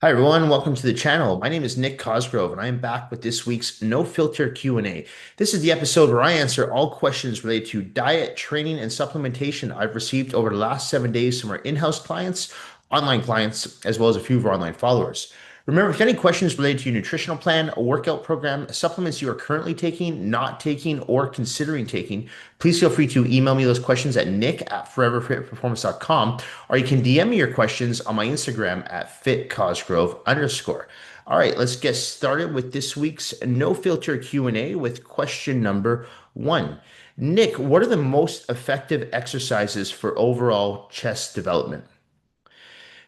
Hi everyone, welcome to the channel. My name is Nick Cosgrove and I am back with this week's No Filter Q&A. This is the episode where I answer all questions related to diet, training, and supplementation I've received over the last 7 days from our in-house clients, online clients, as well as a few of our online followers. Remember, if you have any questions related to your nutritional plan, a workout program, supplements you are currently taking, not taking, or considering taking, please feel free to email me those questions at nick@foreverfitperformance.com, or you can DM me your questions on my Instagram at fitcosgrove_. All right, let's get started with this week's no filter Q&A with question number one. Nick, what are the most effective exercises for overall chest development?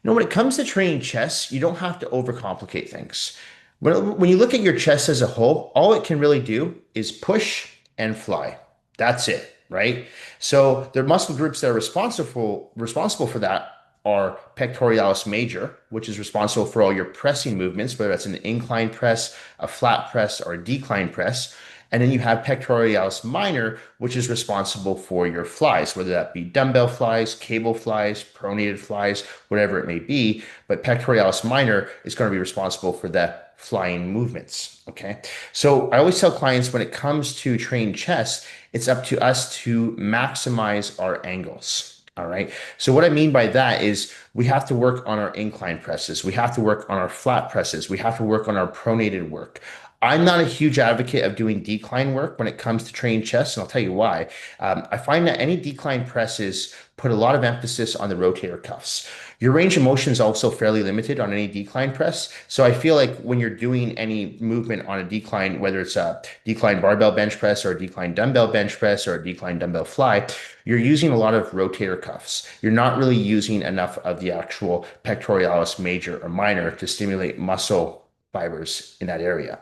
When it comes to training chest, you don't have to overcomplicate things. When you look at your chest as a whole, all it can really do is push and fly. That's it, right? So the muscle groups that are responsible for that are pectoralis major, which is responsible for all your pressing movements, whether that's an incline press, a flat press, or a decline press. And then you have pectoralis minor, which is responsible for your flies, whether that be dumbbell flies, cable flies, pronated flies, whatever it may be. But pectoralis minor is going to be responsible for the flying movements. Okay. So I always tell clients when it comes to train chest, it's up to us to maximize our angles. All right. So what I mean by that is we have to work on our incline presses. We have to work on our flat presses. We have to work on our pronated work. I'm not a huge advocate of doing decline work when it comes to training chest, and I'll tell you why. I find that any decline presses put a lot of emphasis on the rotator cuffs. Your range of motion is also fairly limited on any decline press. So I feel like when you're doing any movement on a decline, whether it's a decline barbell bench press or a decline dumbbell bench press or a decline dumbbell fly, you're using a lot of rotator cuffs. You're not really using enough of the actual pectoralis major or minor to stimulate muscle fibers in that area.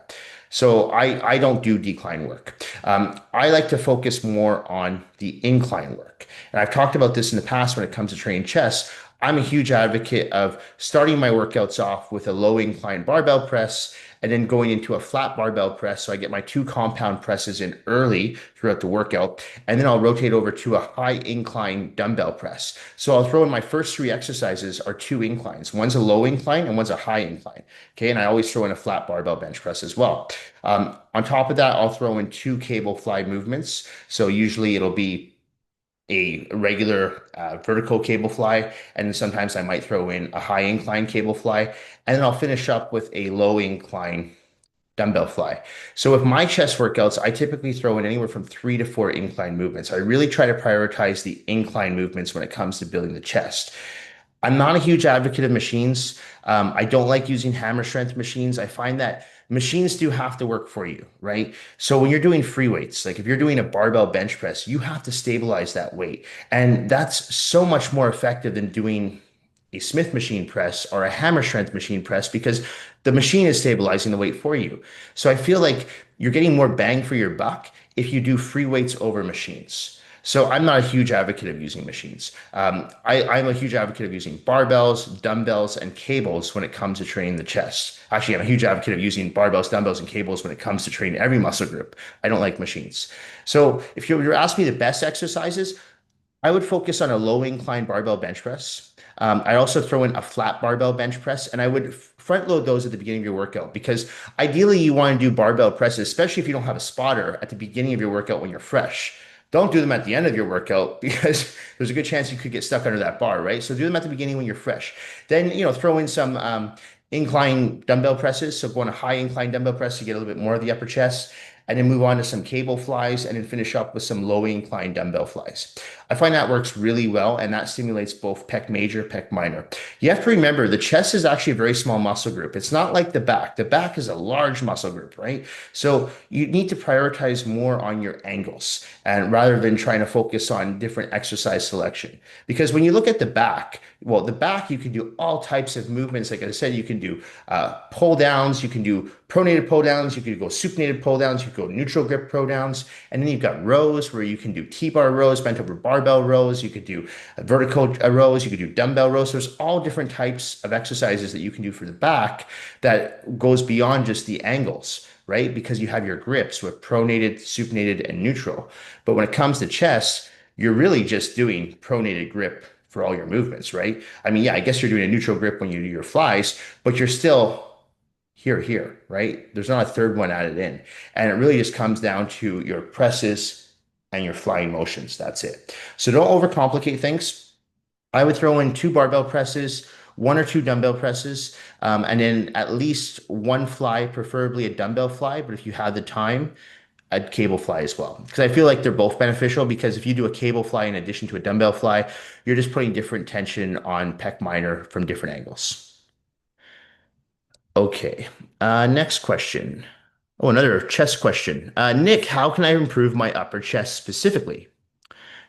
So I don't do decline work. I like to focus more on the incline work. And I've talked about this in the past when it comes to training chest. I'm a huge advocate of starting my workouts off with a low incline barbell press and then going into a flat barbell press. So I get my two compound presses in early throughout the workout. And then I'll rotate over to a high incline dumbbell press. So I'll throw in my first three exercises are two inclines. One's a low incline and one's a high incline. Okay. And I always throw in a flat barbell bench press as well. On top of that, I'll throw in two cable fly movements. So usually it'll be a regular vertical cable fly, and then sometimes I might throw in a high incline cable fly, and then I'll finish up with a low incline dumbbell fly. So with my chest workouts, I typically throw in anywhere from 3 to 4 incline movements. I really try to prioritize the incline movements when it comes to building the chest. I'm not a huge advocate of machines. I don't like using hammer strength machines. I find that machines do have to work for you, right? So when you're doing free weights, like if you're doing a barbell bench press, you have to stabilize that weight. And that's so much more effective than doing a Smith machine press or a hammer strength machine press because the machine is stabilizing the weight for you. So I feel like you're getting more bang for your buck if you do free weights over machines. So I'm not a huge advocate of using machines. I'm a huge advocate of using barbells, dumbbells, and cables when it comes to training the chest. Actually, I'm a huge advocate of using barbells, dumbbells, and cables when it comes to training every muscle group. I don't like machines. So if you're asking me the best exercises, I would focus on a low incline barbell bench press. I also throw in a flat barbell bench press, and I would front load those at the beginning of your workout because ideally you want to do barbell presses, especially if you don't have a spotter at the beginning of your workout when you're fresh. Don't do them at the end of your workout because there's a good chance you could get stuck under that bar, right? So do them at the beginning when you're fresh. Then, throw in some incline dumbbell presses. So go on a high incline dumbbell press to get a little bit more of the upper chest, and then move on to some cable flies, and then finish up with some low incline dumbbell flies. I find that works really well, and that stimulates both pec major, pec minor. You have to remember the chest is actually a very small muscle group. It's not like the back. The back is a large muscle group, right? So you need to prioritize more on your angles and rather than trying to focus on different exercise selection. Because when you look at the back, well, the back, you can do all types of movements. Like I said, you can do pull downs, you can do pronated pull downs, you could go supinated pull downs, you could go neutral grip pull downs, and then you've got rows where you can do T-bar rows, bent over barbell rows, you could do vertical rows, you could do dumbbell rows. There's all different types of exercises that you can do for the back that goes beyond just the angles, right? Because you have your grips with pronated, supinated, and neutral. But when it comes to chest, you're really just doing pronated grip for all your movements, right? I mean, yeah, I guess you're doing a neutral grip when you do your flies, but you're still here, right? There's not a third one added in. And it really just comes down to your presses and your flying motions. That's it. So don't overcomplicate things. I would throw in two barbell presses, one or two dumbbell presses, and then at least one fly, preferably a dumbbell fly. But if you have the time, a cable fly as well. Because I feel like they're both beneficial because if you do a cable fly in addition to a dumbbell fly, you're just putting different tension on pec minor from different angles. Okay. Next question. Oh, another chest question. Nick, how can I improve my upper chest specifically?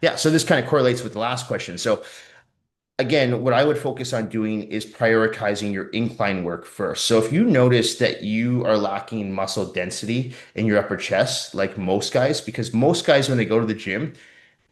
Yeah, so this kind of correlates with the last question. So again, what I would focus on doing is prioritizing your incline work first. So if you notice that you are lacking muscle density in your upper chest, like most guys, because most guys, when they go to the gym,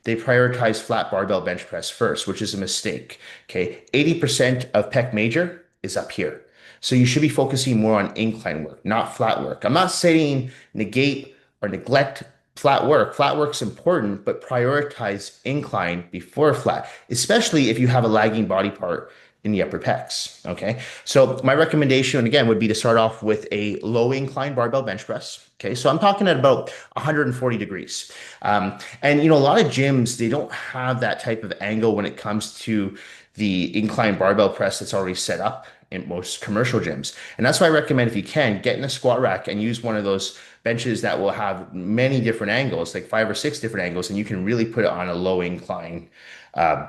they prioritize flat barbell bench press first, which is a mistake. Okay. 80% of pec major is up here. So you should be focusing more on incline work, not flat work. I'm not saying negate or neglect flat work. Flat work's important, but prioritize incline before flat, especially if you have a lagging body part in the upper pecs. Okay. So my recommendation again would be to start off with a low incline barbell bench press. Okay. So I'm talking at about 140 degrees. And a lot of gyms, they don't have that type of angle when it comes to the incline barbell press that's already set up in most commercial gyms. And that's why I recommend if you can get in a squat rack and use one of those benches that will have many different angles, like 5 or 6 different angles, and you can really put it on a low incline uh,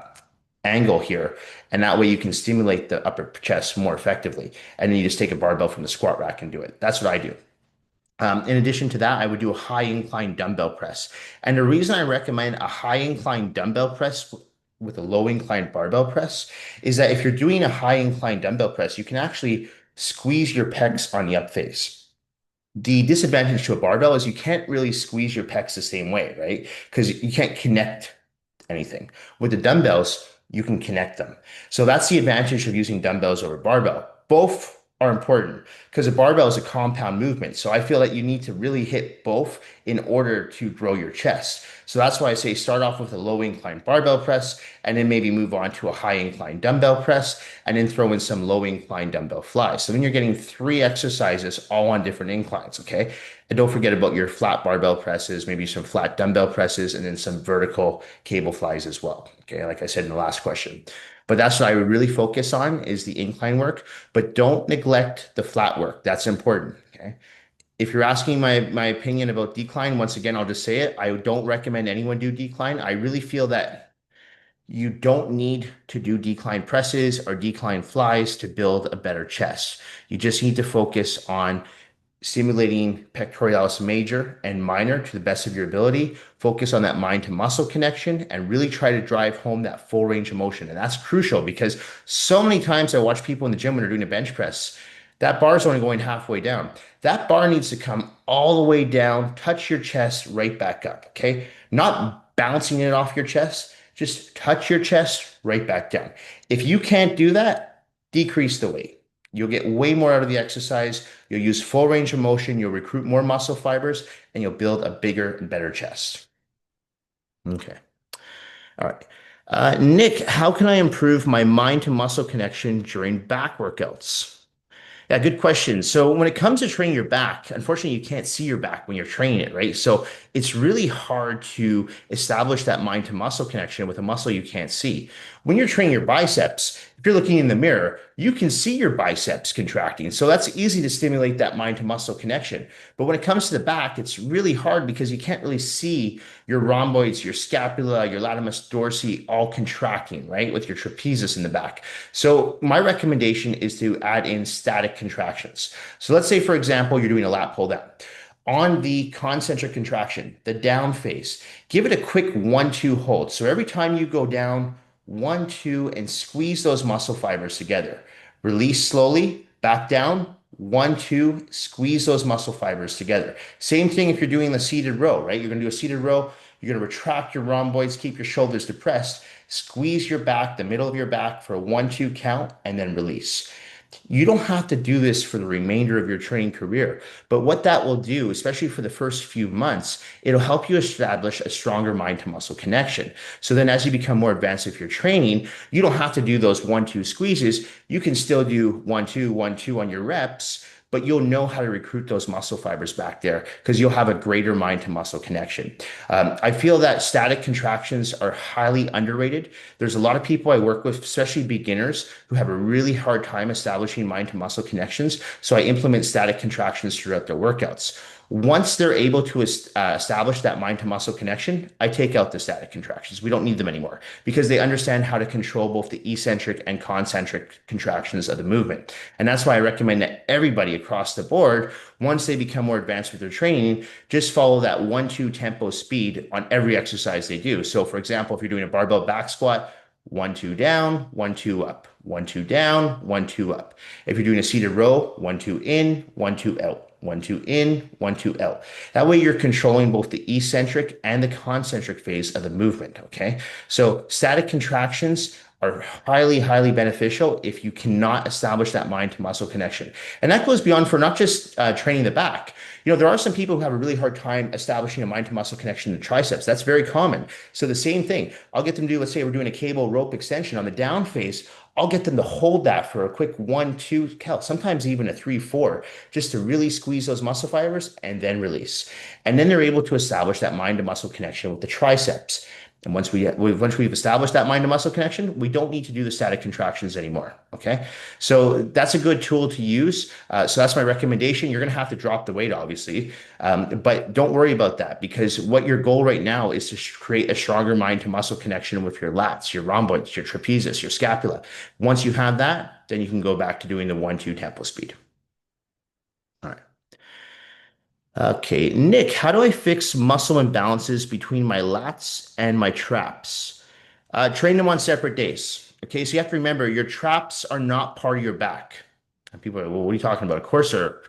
angle here. And that way you can stimulate the upper chest more effectively. And then you just take a barbell from the squat rack and do it. That's what I do. In addition to that, I would do a high incline dumbbell press. And the reason I recommend a high incline dumbbell press with a low incline barbell press is that if you're doing a high incline dumbbell press, you can actually squeeze your pecs on the up face. The disadvantage to a barbell is you can't really squeeze your pecs the same way, right? Because you can't connect anything. With the dumbbells, you can connect them. So that's the advantage of using dumbbells over barbell. Both are important because a barbell is a compound movement. So I feel that you need to really hit both in order to grow your chest. So that's why I say start off with a low incline barbell press and then maybe move on to a high incline dumbbell press and then throw in some low incline dumbbell flies. So then you're getting 3 exercises all on different inclines. Okay. And don't forget about your flat barbell presses, maybe some flat dumbbell presses, and then some vertical cable flies as well. Okay, like I said in the last question. But that's what I would really focus on is the incline work, but don't neglect the flat work. That's important. Okay. If you're asking my opinion about decline, once again, I'll just say it. I don't recommend anyone do decline. I really feel that you don't need to do decline presses or decline flies to build a better chest. You just need to focus on stimulating pectoralis major and minor to the best of your ability. Focus on that mind to muscle connection and really try to drive home that full range of motion. And that's crucial because so many times I watch people in the gym when they're doing a bench press, that bar is only going halfway down. That bar needs to come all the way down, touch your chest, right back up. Okay. Not bouncing it off your chest, just touch your chest, right back down. If you can't do that, decrease the weight. You'll get way more out of the exercise. You'll use full range of motion. You'll recruit more muscle fibers and you'll build a bigger and better chest. Okay. All right. Nick, how can I improve my mind to muscle connection during back workouts? Yeah, good question. So when it comes to training your back, unfortunately, you can't see your back when you're training it, right? So it's really hard to establish that mind to muscle connection with a muscle you can't see. When you're training your biceps, if you're looking in the mirror, you can see your biceps contracting. So that's easy to stimulate that mind to muscle connection. But when it comes to the back, it's really hard because you can't really see your rhomboids, your scapula, your latissimus dorsi all contracting, right? With your trapezius in the back. So my recommendation is to add in static contractions. So let's say, for example, you're doing a lat pull down. On the concentric contraction, the down phase, give it a quick 1-2 hold. So every time you go down, 1-2, and squeeze those muscle fibers together. Release slowly, back down, 1-2, squeeze those muscle fibers together. Same thing if you're doing the seated row, right? You're going to do a seated row. You're going to retract your rhomboids, keep your shoulders depressed, squeeze your back, the middle of your back for a 1-2 count, and then release. You don't have to do this for the remainder of your training career. But what that will do, especially for the first few months, it'll help you establish a stronger mind to muscle connection. So then as you become more advanced with your training, you don't have to do those 1-2 squeezes. You can still do 1-2, 1-2 on your reps, but you'll know how to recruit those muscle fibers back there because you'll have a greater mind to muscle connection. I feel that static contractions are highly underrated. There's a lot of people I work with, especially beginners, who have a really hard time establishing mind to muscle connections. So I implement static contractions throughout their workouts. Once they're able to establish that mind to muscle connection, I take out the static contractions. We don't need them anymore because they understand how to control both the eccentric and concentric contractions of the movement. And that's why I recommend that everybody across the board, once they become more advanced with their training, just follow that 1-2 tempo speed on every exercise they do. So, for example, if you're doing a barbell back squat, 1-2 down, 1-2 up, 1-2 down, 1-2 up. If you're doing a seated row, 1-2 in, 1-2 out. 1-2 in, 1-2 out. That way you're controlling both the eccentric and the concentric phase of the movement. Okay. So static contractions are highly, highly beneficial if you cannot establish that mind to muscle connection. And that goes beyond for not just training the back. There are some people who have a really hard time establishing a mind to muscle connection in the triceps. That's very common. So the same thing, I'll get them to do, let's say we're doing a cable rope extension on the down phase. I'll get them to hold that for a quick 1-2 count, sometimes even a 3-4, just to really squeeze those muscle fibers and then release. And then they're able to establish that mind to muscle connection with the triceps. And once we've established that mind to muscle connection, we don't need to do the static contractions anymore. Okay. So that's a good tool to use. So that's my recommendation. You're going to have to drop the weight, obviously. But don't worry about that because what your goal right now is to create a stronger mind to muscle connection with your lats, your rhomboids, your trapezius, your scapula. Once you have that, then you can go back to doing the 1-2 tempo speed. All right. Okay, Nick, how do I fix muscle imbalances between my lats and my traps? Train them on separate days. Okay, so you have to remember your traps are not part of your back. And people are, well, what are you talking about? Of course they're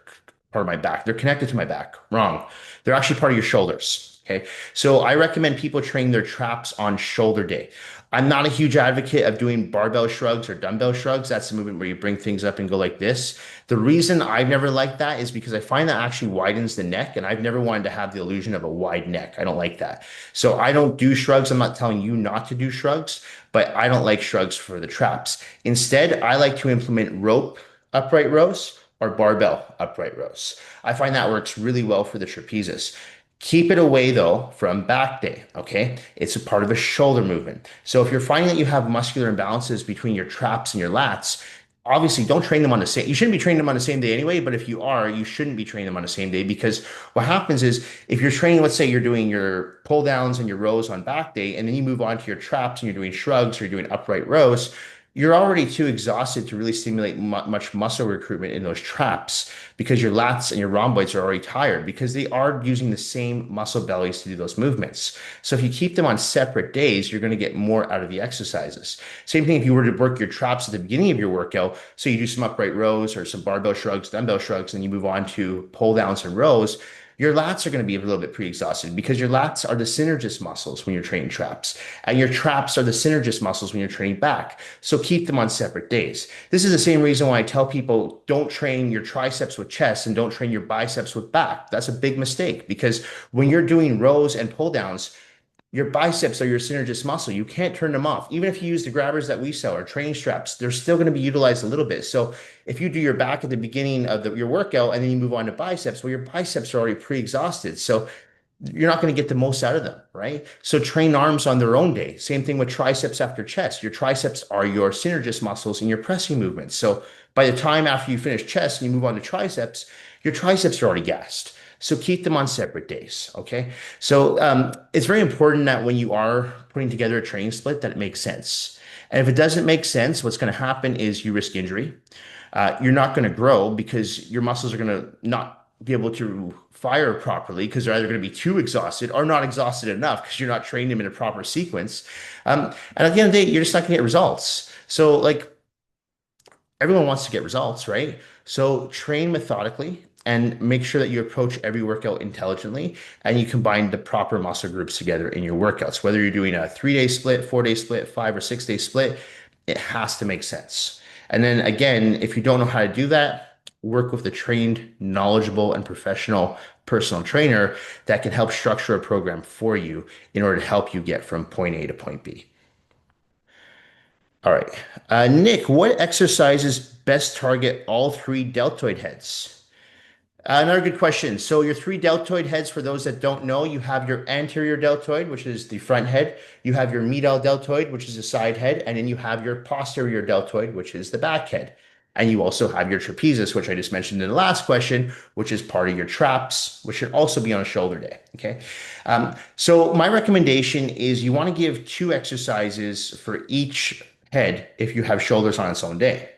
part of my back. They're connected to my back. Wrong. They're actually part of your shoulders. Okay, so I recommend people train their traps on shoulder day. I'm not a huge advocate of doing barbell shrugs or dumbbell shrugs. That's the movement where you bring things up and go like this. The reason I've never liked that is because I find that actually widens the neck, and I've never wanted to have the illusion of a wide neck. I don't like that. So I don't do shrugs. I'm not telling you not to do shrugs, but I don't like shrugs for the traps. Instead, I like to implement rope upright rows or barbell upright rows. I find that works really well for the trapezius. Keep it away though from back day, okay? It's a part of a shoulder movement. So if you're finding that you have muscular imbalances between your traps and your lats, obviously don't train them on the same, you shouldn't be training them on the same day anyway, but if you are, you shouldn't be training them on the same day because what happens is if you're training, let's say you're doing your pull downs and your rows on back day, and then you move on to your traps and you're doing shrugs or you're doing upright rows, you're already too exhausted to really stimulate much muscle recruitment in those traps because your lats and your rhomboids are already tired because they are using the same muscle bellies to do those movements. So if you keep them on separate days, you're going to get more out of the exercises. Same thing if you were to work your traps at the beginning of your workout. So you do some upright rows or some barbell shrugs, dumbbell shrugs, and you move on to pull downs and rows. Your lats are going to be a little bit pre-exhausted because your lats are the synergist muscles when you're training traps, and your traps are the synergist muscles when you're training back. So keep them on separate days. This is the same reason why I tell people don't train your triceps with chest and don't train your biceps with back. That's a big mistake because when you're doing rows and pull downs, your biceps are your synergist muscle. You can't turn them off. Even if you use the grabbers that we sell or training straps, they're still going to be utilized a little bit. So if you do your back at the beginning of your workout and then you move on to biceps, well, your biceps are already pre-exhausted. So you're not going to get the most out of them, right? So train arms on their own day. Same thing with triceps after chest. Your triceps are your synergist muscles in your pressing movements. So by the time after you finish chest and you move on to triceps, your triceps are already gassed. So keep them on separate days. Okay. So it's very important that when you are putting together a training split, that it makes sense. And if it doesn't make sense, what's going to happen is you risk injury. You're not going to grow because your muscles are going to not be able to fire properly because they're either going to be too exhausted or not exhausted enough because you're not training them in a proper sequence. And at the end of the day, you're just not going to get results. So like everyone wants to get results, right? So train methodically and make sure that you approach every workout intelligently and you combine the proper muscle groups together in your workouts. Whether you're doing a 3-day split, 4-day split, 5 or 6-day split, it has to make sense. And then again, if you don't know how to do that, work with a trained, knowledgeable, and professional personal trainer that can help structure a program for you in order to help you get from point A to point B. All right. Nick, what exercises best target all three deltoid heads? Another good question. So your three deltoid heads, for those that don't know, you have your anterior deltoid, which is the front head. You have your medial deltoid, which is the side head, and then you have your posterior deltoid, which is the back head. And you also have your trapezius, which I just mentioned in the last question, which is part of your traps, which should also be on a shoulder day. Okay. So my recommendation is you want to give two exercises for each head if you have shoulders on its own day.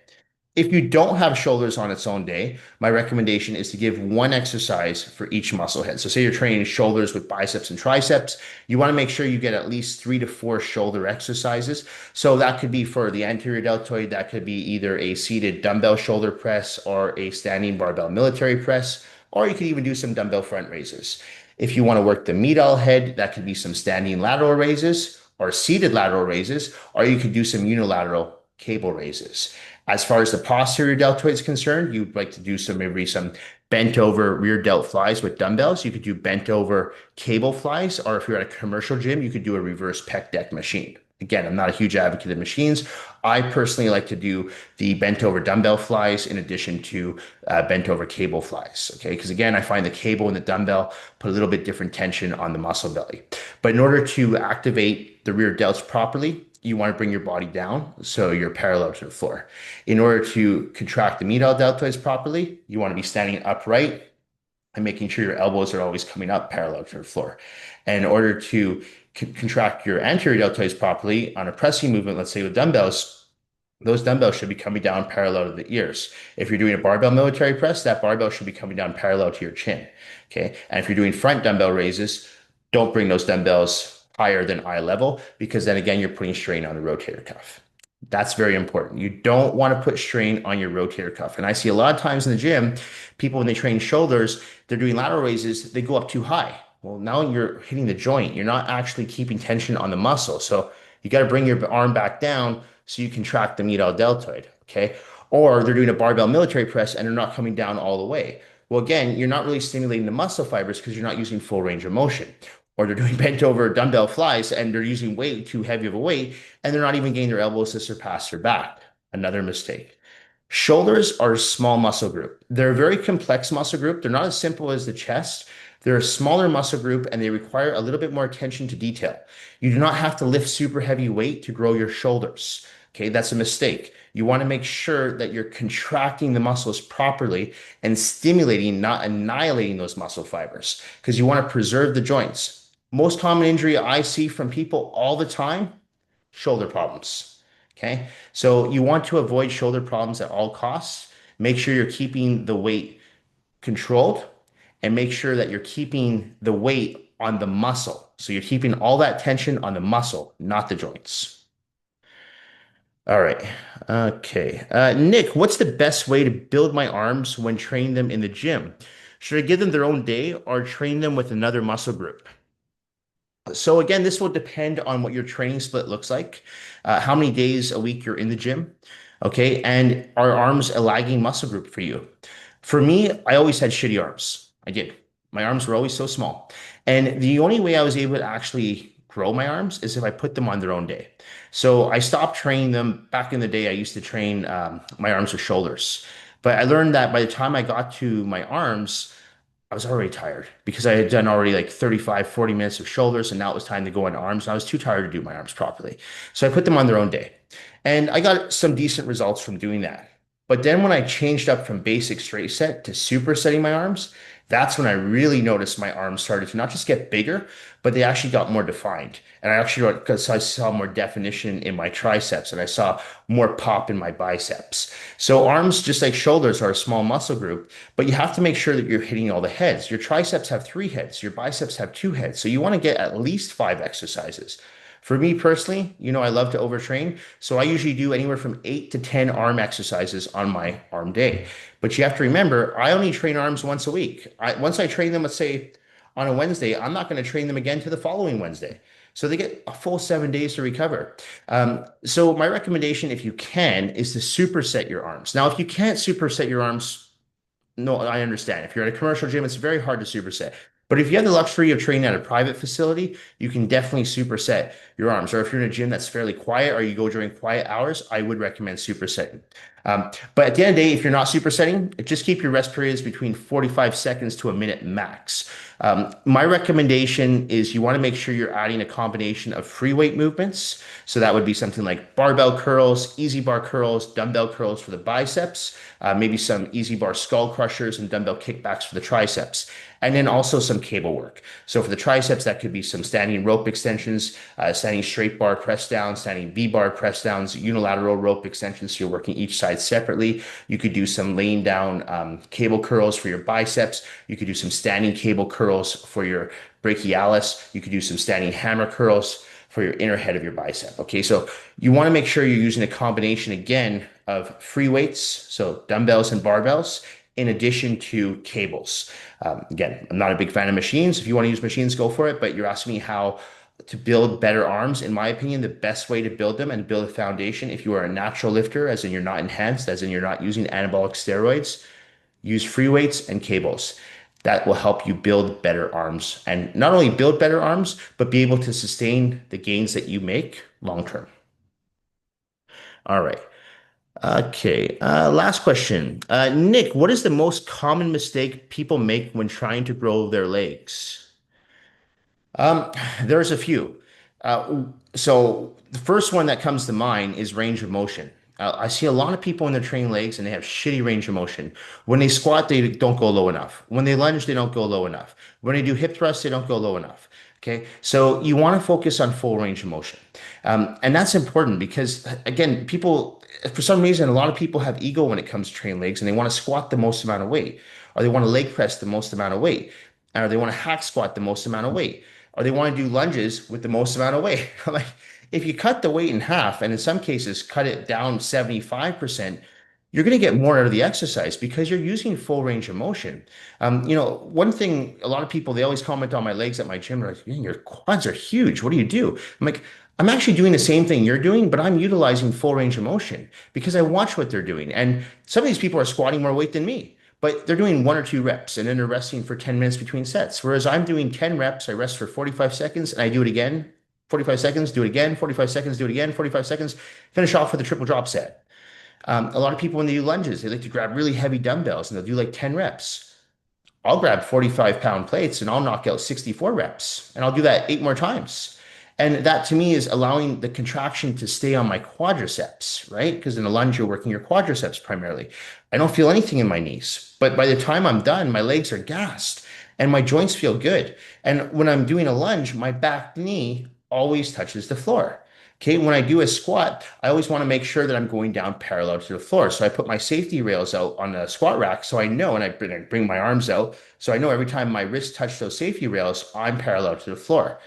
If you don't have shoulders on its own day, my recommendation is to give one exercise for each muscle head. So say you're training shoulders with biceps and triceps, you want to make sure you get at least 3 to 4 shoulder exercises. So that could be for the anterior deltoid, that could be either a seated dumbbell shoulder press or a standing barbell military press, or you could even do some dumbbell front raises. If you want to work the medial head, that could be some standing lateral raises or seated lateral raises, or you could do some unilateral cable raises. As far as the posterior deltoid is concerned, you'd like to do maybe some bent over rear delt flies with dumbbells. You could do bent over cable flies, or if you're at a commercial gym, you could do a reverse pec deck machine. Again, I'm not a huge advocate of machines. I personally like to do the bent over dumbbell flies in addition to bent over cable flies. Okay, because again, I find the cable and the dumbbell put a little bit different tension on the muscle belly. But in order to activate the rear delts properly, you want to bring your body down so you're parallel to the floor. In order to contract the medial deltoids properly, you want to be standing upright and making sure your elbows are always coming up parallel to the floor. And in order to contract your anterior deltoids properly on a pressing movement, let's say with dumbbells, those dumbbells should be coming down parallel to the ears. If you're doing a barbell military press, that barbell should be coming down parallel to your chin. Okay. And if you're doing front dumbbell raises, don't bring those dumbbells higher than eye level because then again, you're putting strain on the rotator cuff. That's very important. You don't want to put strain on your rotator cuff. And I see a lot of times in the gym, people, when they train shoulders, they're doing lateral raises, they go up too high. Well, now you're hitting the joint. You're not actually keeping tension on the muscle. So you got to bring your arm back down so you contract the medial deltoid. Okay. Or they're doing a barbell military press and they're not coming down all the way. Well, again, you're not really stimulating the muscle fibers because you're not using full range of motion. Or they're doing bent over dumbbell flies and they're using way too heavy of a weight and they're not even getting their elbows to surpass their back. Another mistake. Shoulders are a small muscle group. They're a very complex muscle group. They're not as simple as the chest. They're a smaller muscle group and they require a little bit more attention to detail. You do not have to lift super heavy weight to grow your shoulders. Okay, that's a mistake. You want to make sure that you're contracting the muscles properly and stimulating, not annihilating those muscle fibers, because you want to preserve the joints. Most common injury I see from people all the time, shoulder problems. Okay, so you want to avoid shoulder problems at all costs. Make sure you're keeping the weight controlled and make sure that you're keeping the weight on the muscle. So you're keeping all that tension on the muscle, not the joints. All right. Okay. Nick, what's the best way to build my arms when training them in the gym? Should I give them their own day or train them with another muscle group? So again, this will depend on what your training split looks like, how many days a week you're in the gym, okay, and are arms a lagging muscle group for you? For me, I always had shitty arms. I did. My arms were always so small. And the only way I was able to actually grow my arms is if I put them on their own day. So I stopped training them. Back in the day, I used to train my arms or shoulders. But I learned that by the time I got to my arms, I was already tired because I had done already like 35, 40 minutes of shoulders, and now it was time to go on arms. And I was too tired to do my arms properly. So I put them on their own day. And I got some decent results from doing that. But then when I changed up from basic straight set to supersetting my arms, that's when I really noticed my arms started to not just get bigger, but they actually got more defined. And I actually got, because I saw more definition in my triceps and I saw more pop in my biceps. So arms, just like shoulders, are a small muscle group, but you have to make sure that you're hitting all the heads. Your triceps have 3 heads, your biceps have 2 heads. So you want to get at least 5 exercises. For me personally, I love to overtrain. So I usually do anywhere from 8 to 10 arm exercises on my arm day. But you have to remember, I only train arms once a week. Once I train them, let's say on a Wednesday, I'm not going to train them again to the following Wednesday. So they get a full 7 days to recover. So my recommendation, if you can, is to superset your arms. Now, if you can't superset your arms, no, I understand. If you're at a commercial gym, it's very hard to superset. But if you have the luxury of training at a private facility, you can definitely superset your arms. Or if you're in a gym that's fairly quiet or you go during quiet hours, I would recommend supersetting. But at the end of the day, if you're not supersetting, just keep your rest periods between 45 seconds to a minute max. My recommendation is you want to make sure you're adding a combination of free weight movements. So that would be something like barbell curls, easy bar curls, dumbbell curls for the biceps, maybe some easy bar skull crushers and dumbbell kickbacks for the triceps. And then also some cable work. So for the triceps, that could be some standing rope extensions, standing straight bar press downs, standing V bar press downs, unilateral rope extensions. So you're working each side separately. You could do some laying down cable curls for your biceps. You could do some standing cable curls for your brachialis. You could do some standing hammer curls for your inner head of your bicep. Okay, so you want to make sure you're using a combination again of free weights, so dumbbells and barbells, in addition to cables. Again, I'm not a big fan of machines. If you want to use machines, go for it. But you're asking me how to build better arms. In my opinion, the best way to build them and build a foundation, if you are a natural lifter, as in you're not enhanced, as in you're not using anabolic steroids, use free weights and cables. That will help you build better arms and not only build better arms, but be able to sustain the gains that you make long term. All right. Okay. Last question. Nick, what is the most common mistake people make when trying to grow their legs? Um, there's a few. So the first one that comes to mind is range of motion. I see a lot of people when they're training legs and they have shitty range of motion. When they squat, they don't go low enough. When they lunge, they don't go low enough. When they do hip thrusts, they don't go low enough. Okay, so you want to focus on full range of motion. And that's important because, again, people, for some reason, a lot of people have ego when it comes to training legs and they want to squat the most amount of weight, or they want to leg press the most amount of weight, or they want to hack squat the most amount of weight, or they want to do lunges with the most amount of weight. Like, if you cut the weight in half, and in some cases cut it down 75%, you're going to get more out of the exercise because you're using full range of motion. One thing a lot of people they always comment on my legs at my gym, they're like, "Man, your quads are huge. What do you do?" I'm like, I'm actually doing the same thing you're doing, but I'm utilizing full range of motion because I watch what they're doing. And some of these people are squatting more weight than me. But they're doing 1 or 2 reps and then they're resting for 10 minutes between sets. Whereas I'm doing 10 reps, I rest for 45 seconds and I do it again, 45 seconds, do it again, 45 seconds, do it again, 45 seconds, finish off with a triple drop set. A lot of people, when they do lunges, they like to grab really heavy dumbbells and they'll do like 10 reps. I'll grab 45-pound plates and I'll knock out 64 reps and I'll do that 8 more times. And that to me is allowing the contraction to stay on my quadriceps, right? Because in a lunge, you're working your quadriceps primarily. I don't feel anything in my knees, but by the time I'm done, my legs are gassed and my joints feel good. And when I'm doing a lunge, my back knee always touches the floor. Okay, when I do a squat, I always want to make sure that I'm going down parallel to the floor. So I put my safety rails out on the squat rack so I know, and I bring my arms out. So I know every time my wrists touch those safety rails, I'm parallel to the floor.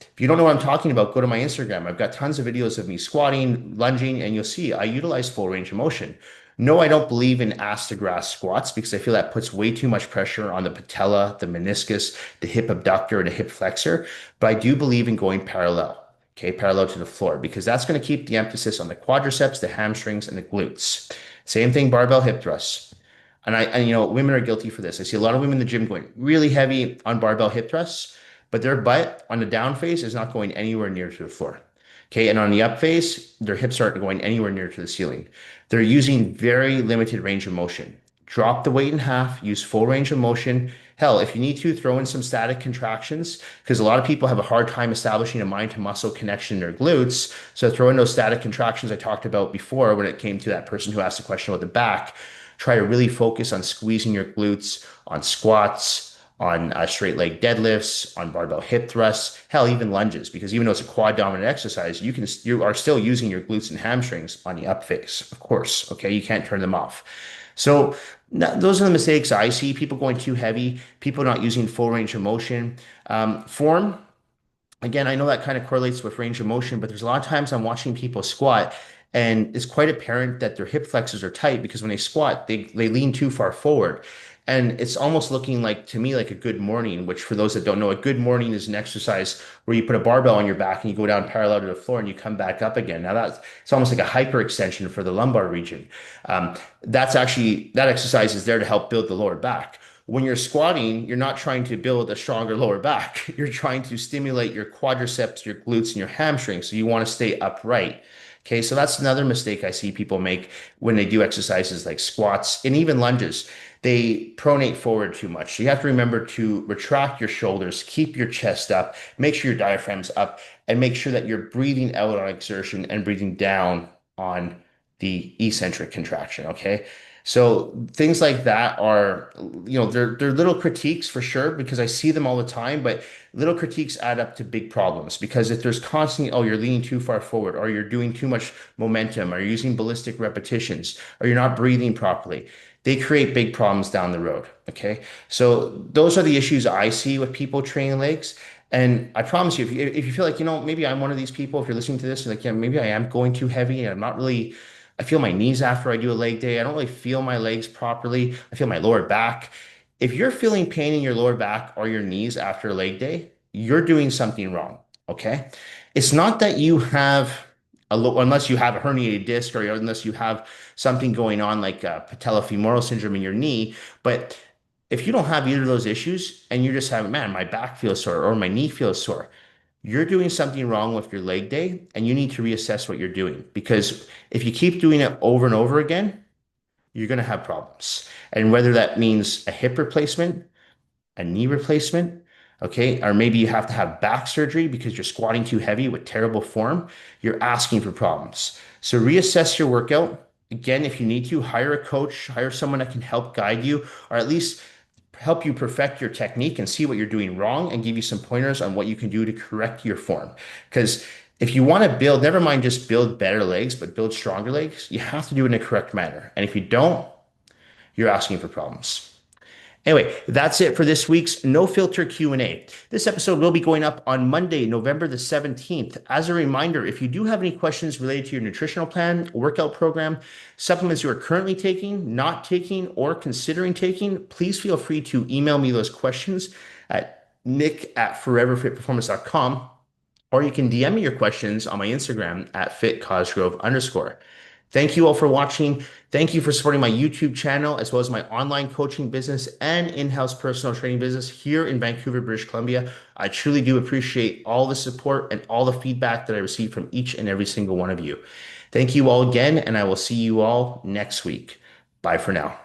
If you don't know what I'm talking about, go to my Instagram. I've got tons of videos of me squatting, lunging, and you'll see I utilize full range of motion. No, I don't believe in ass to grass squats because I feel that puts way too much pressure on the patella, the meniscus, the hip abductor, and the hip flexor. But I do believe in going parallel, okay, parallel to the floor because that's going to keep the emphasis on the quadriceps, the hamstrings, and the glutes. Same thing, barbell hip thrusts. And women are guilty for this. I see a lot of women in the gym going really heavy on barbell hip thrusts, but their butt on the down phase is not going anywhere near to the floor. Okay, and on the up phase, their hips aren't going anywhere near to the ceiling. They're using very limited range of motion. Drop the weight in half, use full range of motion. Hell, if you need to, throw in some static contractions because a lot of people have a hard time establishing a mind to muscle connection in their glutes. So throw in those static contractions I talked about before when it came to that person who asked the question about the back. Try to really focus on squeezing your glutes on squats, on straight leg deadlifts, on barbell hip thrusts, hell, even lunges, because even though it's a quad dominant exercise, you are still using your glutes and hamstrings on the up phase, of course. Okay, you can't turn them off. So those are the mistakes I see. People going too heavy, people not using full range of motion. Form, again, I know that kind of correlates with range of motion, but there's a lot of times I'm watching people squat and it's quite apparent that their hip flexors are tight because when they squat, they lean too far forward. And it's almost looking like to me like a good morning, which for those that don't know, a good morning is an exercise where you put a barbell on your back and you go down parallel to the floor and you come back up again. Now that's it's almost like a hyperextension for the lumbar region. That's actually that exercise is there to help build the lower back. When you're squatting, you're not trying to build a stronger lower back. You're trying to stimulate your quadriceps, your glutes, and your hamstrings. So you want to stay upright. Okay, so that's another mistake I see people make when they do exercises like squats and even lunges. They pronate forward too much. So you have to remember to retract your shoulders, keep your chest up, make sure your diaphragm's up, and make sure that you're breathing out on exertion and breathing down on the eccentric contraction. Okay. So things like that are, they're little critiques for sure because I see them all the time, but little critiques add up to big problems because if there's constantly, oh, you're leaning too far forward, or you're doing too much momentum, or you're using ballistic repetitions, or you're not breathing properly, they create big problems down the road. Okay. So those are the issues I see with people training legs. And I promise you, if you feel like, maybe I'm one of these people, if you're listening to this, you're like, yeah, maybe I am going too heavy and I'm not really, I feel my knees after I do a leg day. I don't really feel my legs properly. I feel my lower back. If you're feeling pain in your lower back or your knees after a leg day, you're doing something wrong. Okay. It's not that you have unless you have a herniated disc or unless you have something going on like patellofemoral syndrome in your knee. But if you don't have either of those issues and you're just having, man, my back feels sore or my knee feels sore, you're doing something wrong with your leg day and you need to reassess what you're doing. Because if you keep doing it over and over again, you're going to have problems. And whether that means a hip replacement, a knee replacement, okay, or maybe you have to have back surgery because you're squatting too heavy with terrible form, you're asking for problems. So reassess your workout. Again, if you need to, hire a coach, hire someone that can help guide you, or at least help you perfect your technique and see what you're doing wrong and give you some pointers on what you can do to correct your form. Because if you want to build, never mind just build better legs, but build stronger legs, you have to do it in a correct manner. And if you don't, you're asking for problems. Anyway, that's it for this week's No Filter Q&A. This episode will be going up on Monday, November the 17th. As a reminder, if you do have any questions related to your nutritional plan, workout program, supplements you are currently taking, not taking, or considering taking, please feel free to email me those questions at nick@foreverfitperformance.com, or you can DM me your questions on my Instagram at @fitcosgrove_. Thank you all for watching. Thank you for supporting my YouTube channel, as well as my online coaching business and in-house personal training business here in Vancouver, British Columbia. I truly do appreciate all the support and all the feedback that I receive from each and every single one of you. Thank you all again, and I will see you all next week. Bye for now.